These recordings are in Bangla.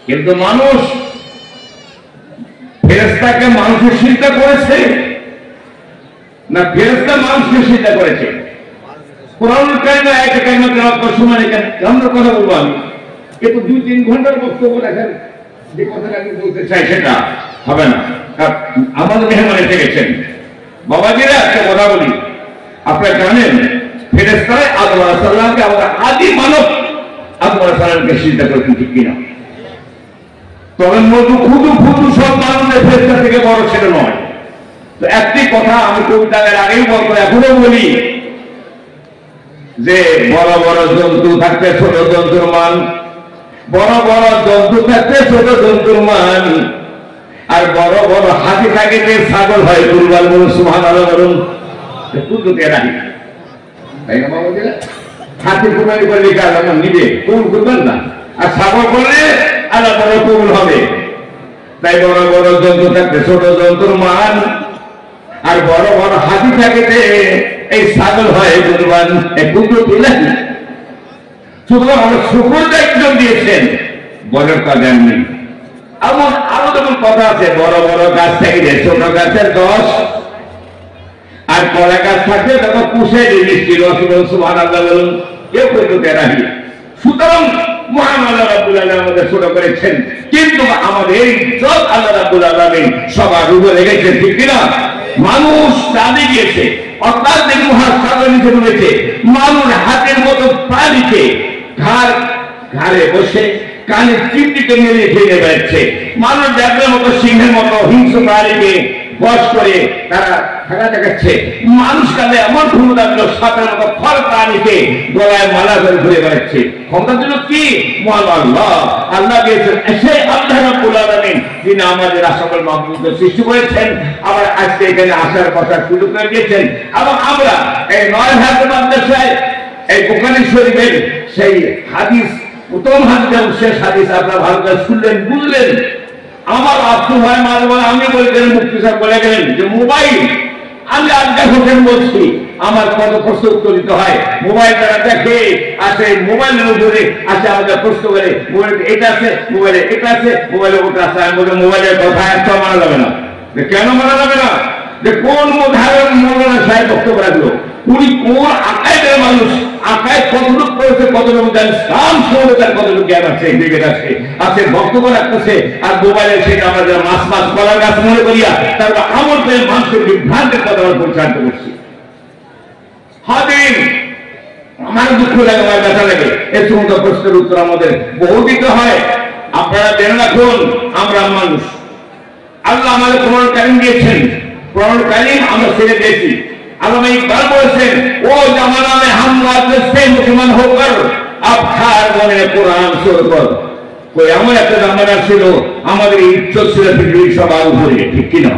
কিন্তু মানুষ ফেরেশতাকে মানুষের চিন্তা করেছে না ফেরেশতা মানুষকে চিন্তা করেছে? কোরআনুল কারিমে আয়াতে কারিমা তেলাওয়াত করার সময় কেমন কথা বলবো আমি? কিন্তু 2-3 ঘন্টার বক্তব্য রাখেন, যে কথাটা আমি বলতে চাই সেটা হবে না। আমাদের মেহমান এসে গেছেন। বাবাজিরা একটা কথা বলি, আপনারা জানেন ফেরেশতারা আদম আলাইহিস সালামকে আমাদের আদি মানব আদম আলাইহিস সালামকে চিন্তা করেছেন, ঠিক কিনা? তবে খুদু সব মানুষের ফেরেশতা থেকে বড় ছেলে নয়। তো একটি কথা আমি কবিতাদের আগেই বলবো, এখনো বলি যে বড় বড় জন্তু থাকতে ছোট জন্তুর মান, বড় বড় জন্তু থাকতে ছোট জন্তুর মান, আর বড় বড় হাতি থাকিতে ছাগল হয় কুরবান। বলুন সুবহানাল্লাহ, বলুন কুদরতে রাখি, তাই না বাবা? হাতি কুরবানি করলে কাজ নিজে কবুল করবেন না, আর ছাগল করলে আল্লাহ বড় কবুল হবে। তাই বড় বড় জন্তু থাকতে ছোট জন্তুর মান, আর বড় বড় হাতি থাকিতে এই ছাগল হয় কুরবান। কুদরতে রাখি। সুতরাং আমরা শুকর দায়িত্ব দিয়েছেন, বড়ের কাজ দেননি। এমন আরো যেমন কথা আছে, বড় বড় গাছ থেকে ছোট গাছের 10, আর কলা গাছ থাকলে তখন পুষে মিষ্টি রস। সুবহানাল্লাহ, বলুন কেউ কুদরতে রাখি। সুতরাং মহান আল্লাহ রাব্বুল আলামিন আমাদের ছোট করেছেন, কিন্তু আমাদের সব আল্লাহ রাব্বুল আলামিন সবার উপরে রেখেছেন, ঠিক কিনা? মানুষ চাঁদে গিয়েছে, অর্থাৎ মহাসাগর নিচে রয়েছে। মানুষ হাতের মতো প্রাণীকে ঘাড়ে বসে কানে চিমটিকে মেরে খেয়ে বেড়াচ্ছে। মানুষ ব্যাঘ্রের মতো, সিংহের মতো হিংস্র প্রাণীকে বশ করে তারা খেলা দেখাচ্ছে। মানুষ কালে এমন ক্ষমতা দিল, সাপের মতো ফল প্রাণীকে গলায় মালা করে ঘুরে বেড়াচ্ছে। ক্ষমতার জন্য কি? মহান আল্লাহ। আল্লাহ দিয়েছেন, সেই আল্লাহ রাব্বুল আলামিন যিনি আমাদের সকল মাহবুবকে সৃষ্টি করেছেন, আবার আজকে এখানে আসার কথা শুরু করে দিয়েছেন। এবং আমরা এই 9 হাজার মাদ্রাসায় এই বুখারী শরীফের সেই হাদিস, প্রথম হাদিস শেষ হাদিস আপনারা ভালো করে শুনলেন, বুঝলেন। আমার আফসোস হয়, মাঝে মাঝে আমি বলে গেলেন, মুফতি সাহেব বলে গেলেন যে মোবাইল, আমি আজকে হোসেন বলছি, আমার কত প্রশ্ন উত্তর দিতে হয়। মোবাইল তারা দেখে আসে, মোবাইলের উপরে আসে, আমাদের প্রশ্ন করে মোবাইল এটা আছে, মোবাইলে এটা আছে, মোবাইলে ওটা আছে। আমি বলি মোবাইলের কথা একটা মানা যাবে না। কেন মানা যাবে না? যে কোন মোধারণ মৌলানা সাহেব বক্তব্য রাখলো, উনি কোন আকায়েদের মানুষ, আকায়েদ কতটুকু করেছে, কতটুকু জ্ঞান, ইসলাম সম্বন্ধে কতটুকু জ্ঞান আছে, এদিকে আছে বক্তব্য রাখতেছে। আর মোবাইলে সেটা আমরা যারা মাছ কলার গাছ মনে করিয়া তারপর আমল করে মানুষের বিভ্রান্তের কথা আমরা পরিচালিত করছি। হাদিন আমার দুঃখ লাগে, আমার ব্যথা লাগে। এর সমস্ত প্রশ্নের উত্তর আমাদের বহু দিতে হয়। আপনারা জেনে রাখুন, আমরা মানুষ, আল্লাহ আমাদের কোরআন কারীম দিয়েছেন, কোরআন কারীম আমরা ছেড়ে দিয়েছি। আল্লামা ইকবাল বলেছেন, ও জামানা মে হাম ওয়াতে সে মুসলমান হোকর আব খার বনে কোরআন শুরু কর। ওই এমন একটা জামানা ছিল, আমাদের ইজ্জত ছিল পৃথিবীর সবার উপরে, ঠিক কিনা?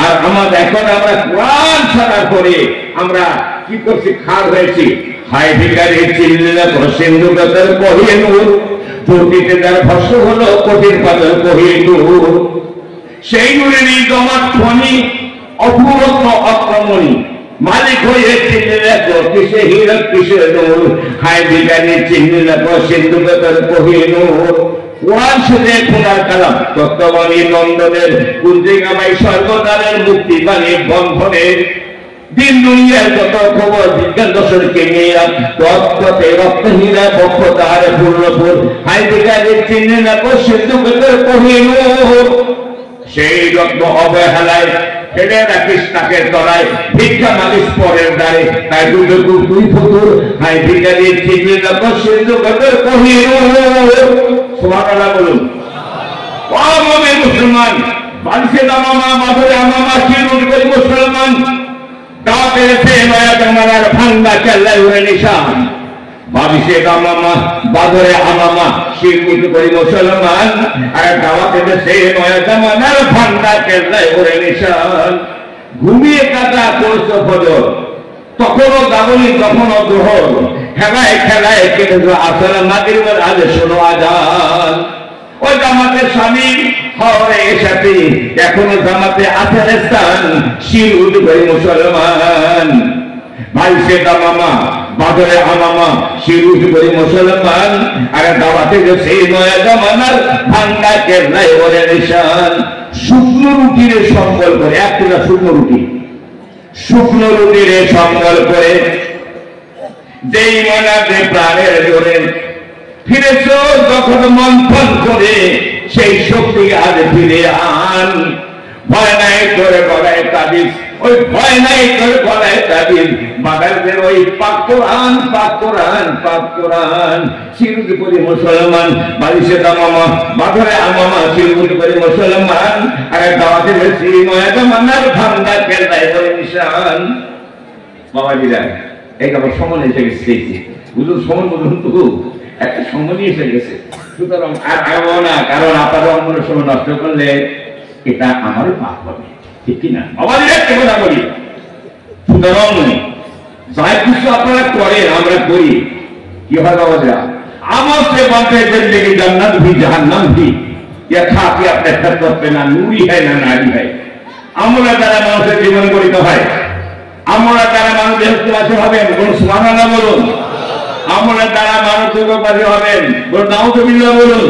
আর আমাদের এখন আমরা কোরআন ছাড়ার পরে আমরা কি করছি? খার হয়েছি। হায় ভিখারি চিল্লা সিন্ধু কাতার কহিয়ে নূর, জ্যোতিতে যার ভস্ম হলো কঠিন পাতার কহিয়ে নূর। সেই নূরেরই জমাট খনি অপূরত্ন অক্রমণী, মালিক হয়ে চিহ্নে রাখো কিসে হীরক কিসে নূর। হায় ভিখারি চিহ্নে রাখো সিন্ধু কাতার কহিয়ে নূর। কোরআন শুনে খোদার কালাম, তত্ত্ববাণী নন্দনের কুঞ্জিকামাই স্বর্গদ্বারের মুক্তিবাণী বন্ধনের। দিন দুনিয়ার যত খবর বিজ্ঞান দর্শনকে নিয়ে তত্ত্বতে রক্তহীনা বক্ষ তাহার পূর্ণপুর। হাই ভিখারি চিহ্নে রাখো সিন্ধু কাতার কহিয়ে নূর। সেই রত্ন অবহেলায় ফেলে রাখিস তাকে তলায়, ভিক্ষা মাগিস পরের দ্বারে, তাই তুই ফুতুর। হাই ভিখারি চিহ্নে রাখো সিন্ধু কাতার কহিয়ে নূর। সুবহানাল্লাহ, বলুন। মুসলমান বালিশে দামামা মাধুরে আমামা শিরুল করি মুসলমান, তা পেরেছে নয়া জামানার ভাঙ্গা চেল্লায় উড়ে নিশান। বালিশে দামামা বাদরে আমামা শিরুল করি মুসলমান, আর দাওয়া পেরেছে নয়া জামানার ভাঙ্গা চেল্লায় উড়ে নিশান। ঘুমিয়ে কাটা করছো ফজর, তখনও দাবনি তখনও গ্রহণ, খেলায় খেলায় কেটেছ আসর মাগরিবের আগে শোনো আজান। ওই জামাতের স্বামী হরে সাথে এখনো জামাতে আসার স্থান, শির উঠবে মুসলমান। ভাইসে দামামা বাজারে আমামা শিরুজ করি মুসলমান আর দাওয়াতে যে সেই নয়া জামানার ভাঙ্গা কেল্লাই ওরে নিশান। শুকনো রুটির সম্বল করে, একটা শুকনো রুটি, শুকনো রুটির সম্বল করে যেই মনাতে প্রাণের জোরে ফিরেছ যখন মন্থন করে সেই শক্তি আজ ফিরে আন। ভয় নাই তোর গলায় তাবিজ, ওই ভয় নাই তোর গলায় তাবিজ, বাগানদের ওই পাক কোরআন, পাক কোরআন, পাক কোরআন। শিরুজ করি মুসলমান বাড়িতে দামামা বাঘরে আমামা শিরুজ করি মুসলমান আর দাওয়াতে বেশি নয়া জামানার ভাঙ্গা কেল্লাই ওরে নিশান। বাবাজিরা এই আবার সময় এসে গেছে, বুঝুন সময় বলুন তো একটা সময় এসে গেছে। সুতরাং আর আগাবো না, কারণ আপনারা অন্য সময় নষ্ট করলে এটা আমারও পাপ হবে, ঠিক কিনা? বাবাজিরা একটা কথা বলি, সুতরাং যাই কিছু আপনারা করেন আমরা করি, কি হয় বাবাজিরা? আমার से बातें जिंदगी जन्नत भी जहन्नम भी, यह खाके अपने खतर पे ना नूरी है ना नारी है। আমরা দ্বারা মানুষের জীবন গঠিত হয়, আমরা দ্বারা মানুষ দেহবাসী হবেন, কোন সুবহানাল্লাহ বলুন। আমরা দ্বারা মানুষ যোগবাসী হবেন, কোন নাউযুবিল্লাহ বলুন।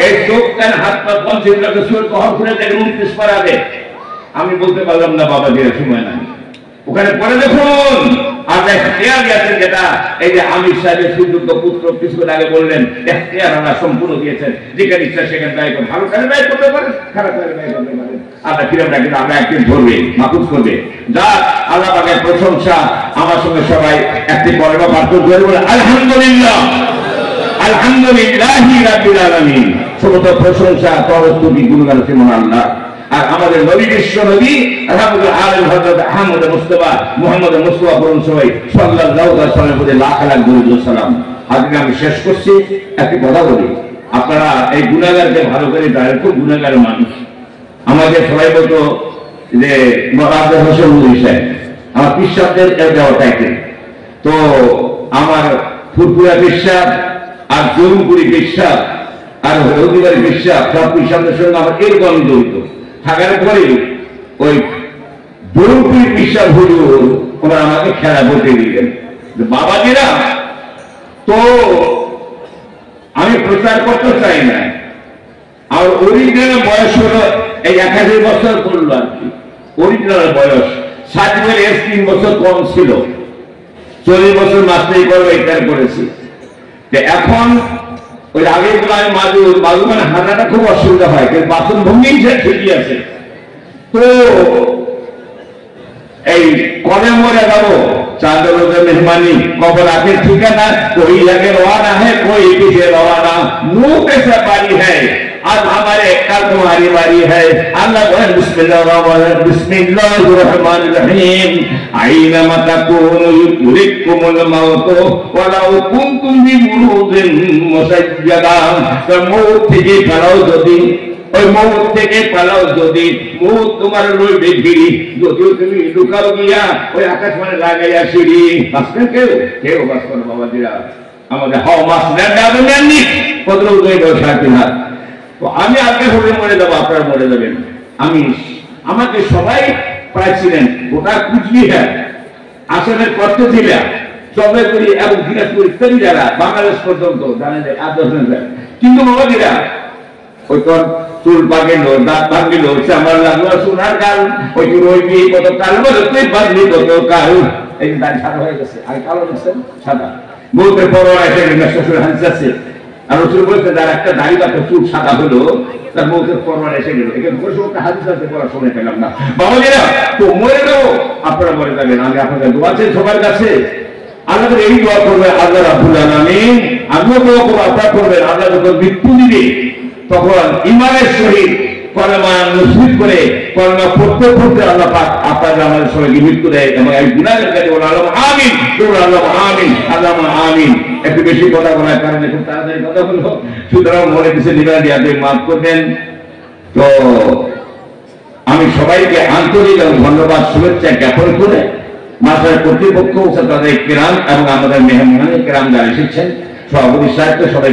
এই চোখ কান হাত পা পঞ্চেন্দ্রকে সুর কহর করে দেখুন 29 পারাবে। আমি বলতে পারলাম না বাবা দিয়ে সময় নাই, ওখানে পরে দেখুন। আর ইখতিয়ার দিয়েছেন যেটা, এই যে আমির সাহেবের সুযোগ্য পুত্র কিছুদিন আগে বললেন, ইখতিয়ার আল্লাহ সম্পূর্ণ দিয়েছেন, যেখানে ইচ্ছা সেখানে ব্যয় করে, ভালো কাজে ব্যয় করতে পারেন, খারাপ কাজে ব্যয় করতে পারেন। আল্লাহ ফিরে রাখেন, আমরা একদিন ধরবে, মাহফুজ করবে। যা আল্লাহ পাকের প্রশংসা। আমার সঙ্গে সবাই একটি কলেমা পাঠ করে বলে আলহামদুলিল্লাহ, আলহামদুলিল্লাহি রাব্বিল আলামিন। সমস্ত প্রশংসা তরস্তুতি গুণগান সিমন আল্লাহ। আর আমাদের নবী বিশ্ব নবী রাহমাতুল আলামিন হযরত আহমদ মুস্তাফা মুহাম্মদ মুস্তাফা বরুণ সবাই সাল্লাল্লাহু আলাইহি ওয়াসাল্লাম বলে লাখ লাখ দরুদ ও সালাম। আজকে আমি শেষ করছি, একটি কথা বলি। আপনারা এই গুনাহগারকে ভালো করে জানেন, খুব গুনাহগার মানুষ। আমাকে সবাই বলতো যে মরাদের হোসেন সাহেব, আমার পিসাবদের দেওয়া টাইটেল। তো আমার ফুরপুরা বিশ্বাস আর জরুমপুরি বিশ্বাস আর হলদিবাড়ি বিশ্বাস সব পিসাবদের সঙ্গে আমার এরকম জড়িত থাকার পরে ওই জরুমপুরি বিশ্বাস হুজুর ওরা আমাকে খেলা বলতে দিলেন, বাবাজিরা তো আমি প্রচার করতে চাই না। আর অরিজিনাল বয়স হলো এই 81 বছর করলো আর কি। অরিজিনাল বয়স সার্টিফিকেট এস 3 বছর কম ছিল, 40 বছর মাস্টারি করবো এটা করেছি। এখন ওই আগে আমি মাঝু মানে হাঁটাটা খুব অসুবিধা হয়, কিন্তু বাসন ভঙ্গি ঠিকই আছে। তো এই কবে মরে যাবো, चांदों में मेहमानी कबर आके ठिकाना, कोई लगे रवाना है कोई पीछे रवाना, मुंह पे से बारी है आज हमारे कल तुम्हारी बारी है। अल्लाह बोले बिस्मिल्लाहिर्रहमानिर्रहीम आइनमा तकुनु युदरिकुमुल मौत वलाउ कुंतुम बिमुरुदिन मुसज्जदा। तो मौत থেকে পালাও যদি, ওই মৌত থেকে পালাও যদি, মৌত তোমার লইবে ভিড়ি, যদিও তুমি লুকাও গিয়া ওই আকাশ মানে লাগাইয়া সিঁড়ি। বাঁচবেন কেউ কেউ বাঁচবেন বাবাজিরা, আমাদের হাও মাছ নেননি কত সাড়ে হাত। তো আমি আজকে হলে মরে যাবো, আপনারা মরে যাবেন। আমাকে সবাই পাইছিলেন গোটা কুচবিহার আসনের কষ্ট ছিলেন জলপাইগুড়ি এবং দিনাজপুর ইত্যাদি যারা বাংলাদেশ পর্যন্ত জানেন কিন্তু বাবাজিরা ওই তোর চুল পাকিল, দাঁত ভাঙিল, চামড়া লাগলো সোনার কাল, ওই রইবি কত কাল বলে তুই বাঁধলি কত কাল। এই যে দাঁড়ি সাদা হয়ে গেছে, আগে কালো দেখছেন সাদা, বহুতের পর এসে শ্বশুর হাসছে। আর রসুল বলছে যার একটা দাড়ি বা চুল সাদা হলো তার বহুতের পরবার এসে গেল। এখানে বসে একটা হাদিস আছে, পড়া সময় পেলাম না। বাবাজিরা তো মরে যাবো, আপনারা মরে যাবেন। আমি আপনাদের দোয়া চাই সবার কাছে, আল্লাহ এই দোয়া করবে আল্লাহ রাব্বুল আলামিন, আমিও দোয়া করবো আপনারা করবেন। আল্লাহ যখন মৃত্যু দিবে তখন ইমানের সহিত কলেমা নসিব করে কলেমা পড়তে পড়তে আল্লাহ পাক আপনাদের আমাদের সবাইকে মৃত্যু দেয়। এবং এই গুনাহের কাছে বলে আল্লাহ আমিন, আল্লাহ আমিন, আল্লাহ আমিন। একটু বেশি কথা বলার কারণে খুব তাড়াতাড়ি কথা বলবো, সুতরাং মনে কিছু নিবেন দিয়ে আপনি মাফ করবেন। তো আমি সবাইকে আন্তরিক এবং ধন্যবাদ শুভেচ্ছা জ্ঞাপন করে মাদ্রাসার কর্তৃপক্ষ তাদের কেরাম এবং আমাদের মেহমান কেরাম যারা এসেছেন সভাপতি সাহেবকে সবাই